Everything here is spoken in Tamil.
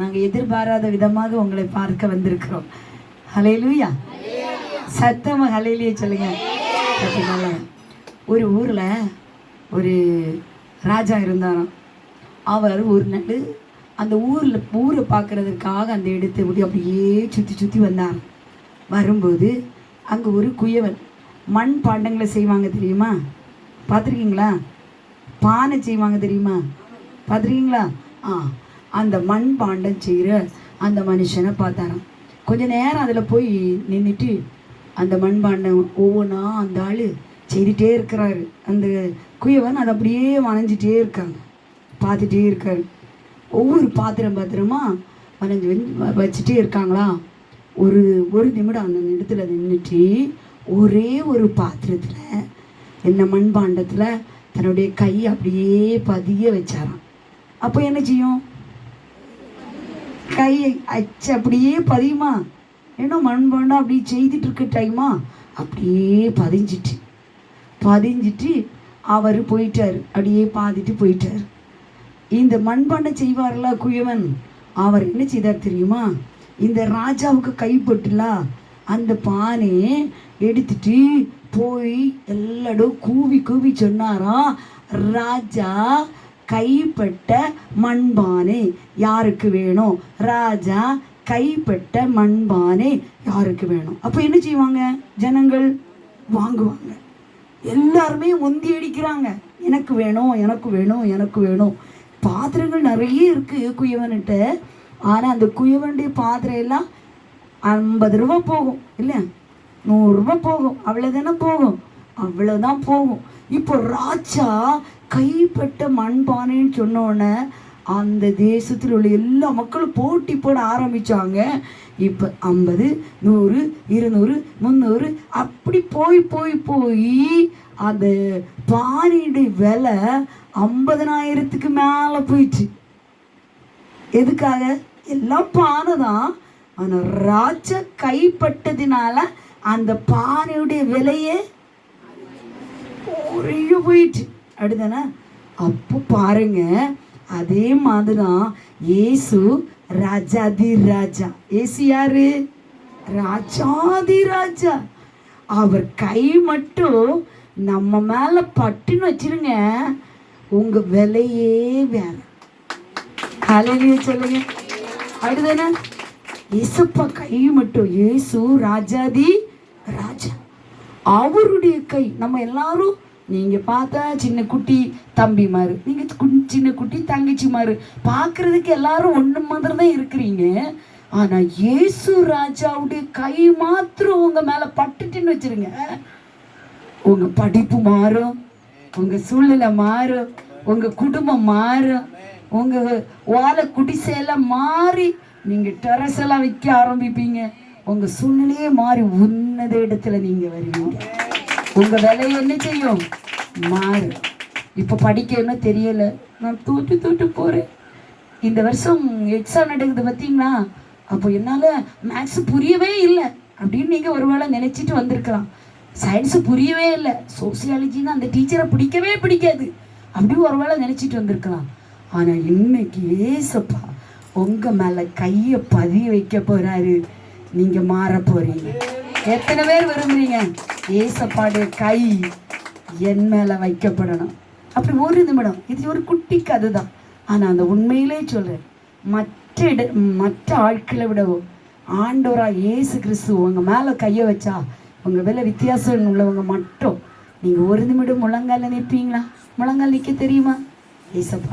நாங்கள் எதிர்பாராத விதமாக உங்களை பார்க்க வந்திருக்கிறோம். ஹல்லேலூயா. சத்தமாக ஹல்லேலூயா சொல்லுங்க. ஒரு ஊரில் ஒரு ராஜா இருந்தாராம். அவர் ஒரு நாள் அந்த ஊரை பார்க்கறதுக்காக அந்த இடத்தை விட்டு அப்படியே சுற்றி சுற்றி வந்தார். வரும்போது அங்கே ஒரு குயவன் மண் பாண்டங்களை செய்வாங்க தெரியுமா? பார்த்துருக்கீங்களா? பானை செய்வாங்க தெரியுமா? பார்த்துருக்கீங்களா? அந்த மண் பாண்டம் செய்கிற அந்த மனுஷனை பார்த்தாராம். கொஞ்ச நேரம் அதில் போய் நின்றுட்டு அந்த மண் பாண்டம் ஒவ்வொன்றா அந்த ஆள் செய்துகிட்டே இருக்கிறாரு. அந்த குயவன் அதை அப்படியே வணைஞ்சிட்டே இருக்காங்க, பார்த்துட்டே இருக்காரு. ஒவ்வொரு பாத்திரமா வணைஞ்சி வச்சுட்டே இருக்காங்களா. ஒரு நிமிடம் அந்த இடத்துல நின்றுட்டு ஒரே ஒரு பாத்திரத்தில் என்ன மண்பாண்டத்தில் தன்னுடைய கையை அப்படியே பதிய வச்சாராம். அப்போ என்ன செய்யும்? கையை அச்சு அப்படியே பதியுமா? ஏன்னா மண்பாண்டம் அப்படியே செய்துட்டு இருக்க டைமா அப்படியே பதிஞ்சிட்டு அவர் போயிட்டார். அப்படியே பாதிட்டு போயிட்டார். இந்த மண்பாண்டம் செய்வார்ல குயவன், அவர் என்ன செய்தார் தெரியுமா? இந்த ராஜாவுக்கு கைப்பட்டுல அந்த பானையை எடுத்துட்டு போய் எல்லாரும் கூவி சொன்னாராம், ராஜா கைப்பட்ட மண்பானை யாருக்கு வேணும்? ராஜா கைப்பட்ட மண்பானை யாருக்கு வேணும்? அப்போ என்ன செய்வாங்க? ஜனங்கள் வாங்குவாங்க. எல்லாருமே முந்தி அடிக்கிறாங்க, எனக்கு வேணும் எனக்கு வேணும் எனக்கு வேணும். பாத்திரங்கள் நிறைய இருக்குது குயவன்கிட்ட. ஆனால் அந்த குயவனுடைய பாத்திரம் எல்லாம் 50 ரூபா போகும், இல்லை 100 ரூபா போகும், அவ்வளோதானே போகும், அவ்வளோதான் போகும். இப்போ ராஜா கைப்பட்ட மண்பானைன்னு சொன்னோன்னே அந்த தேசத்தில் உள்ள எல்லா மக்களும் போட்டி போட ஆரம்பித்தாங்க. இப்போ 50, 100, 200, 300 அப்படி போய் அந்த பானையுடைய விலை 50,000க்கு மேலே போயிடுச்சு. எதுக்காக? எல்லாம் பானை தான். ஆனால் ராஜா கைப்பட்டதினால அந்த பானையுடைய விலையே ஒரே போயிடுச்சு. அப்படிதானே? அப்போ பாருங்க, அதே மாதிரிதான் இயேசு ராஜாதி ராஜா. இயேசு யாரு? ராஜாதி ராஜா. அவர் கை மட்டும் நம்ம மேல பட்டுன்னு வச்சிருங்க, உங்க விலையே வேற. ஹல்லேலூயா சொல்லுங்க. அப்படிதானே? இயேசுப்பா கை மட்டும், இயேசு ராஜாதி ராஜா. அவருடைய கை நம்ம எல்லாரும், நீங்க பார்த்தா சின்ன குட்டி தம்பி மாறு, நீங்க சின்ன குட்டி தங்கச்சி மாறு, பார்க்கறதுக்கு எல்லாரும் ஒன்று மாதிரி தான் இருக்கிறீங்க. ஆனா இயேசு ராஜாவுடைய கை மாத்திரம் உங்க மேல பட்டுட்டுன்னு வச்சிருங்க, உங்க படிப்பு மாறும், உங்க சூழ்நிலை மாறும், உங்க குடும்பம் மாறும், உங்க ஓலை குடிசையெல்லாம் மாறி நீங்க டெரஸ் எல்லாம் விற்க ஆரம்பிப்பீங்க. உங்க சூழ்நிலையே மாறி உன்னத இடத்துல நீங்க வருவீங்க. உங்க வேலையை என்ன செய்யும்? மாறு. இப்போ படிக்கணும்னு தெரியல, நான் தூட்டு போறேன். இந்த வருஷம் எக்ஸாம் நடக்குது பார்த்தீங்களா? அப்போ என்னால் மேக்ஸ் புரியவே இல்லை அப்படின்னு நீங்கள் ஒருவேளை நினச்சிட்டு வந்திருக்கலாம். சயின்ஸு புரியவே இல்லை, சோசியாலஜின்னு அந்த டீச்சரை பிடிக்காது அப்படி ஒருவேளை நினச்சிட்டு வந்திருக்கலாம். ஆனால் இன்னைக்கு ஏசப்பா உங்கள் மேலே கையை பதிய வைக்க போகிறாரு. நீங்கள் மாற போகிறீங்க. எத்தனை பேர் விரும்புறீங்க ஏசப்பாடைய கை என் மேலே வைக்கப்படணும்? அப்படி ஒரு நிமிடம், இது ஒரு குட்டி கதை தான். ஆனால் அந்த உண்மையிலே சொல்கிறேன், மற்ற ஆட்களை விடவோ ஆண்டவராக இயேசு கிறிஸ்து உங்கள் மேலே கையை வச்சா உங்கள் மேலே வித்தியாசம் உள்ளவங்க மட்டும் நீங்கள் ஒரு நிமிடம் முழங்கால நிற்பீங்களா? முழங்கால் நிற்க தெரியுமா? ஏசப்பா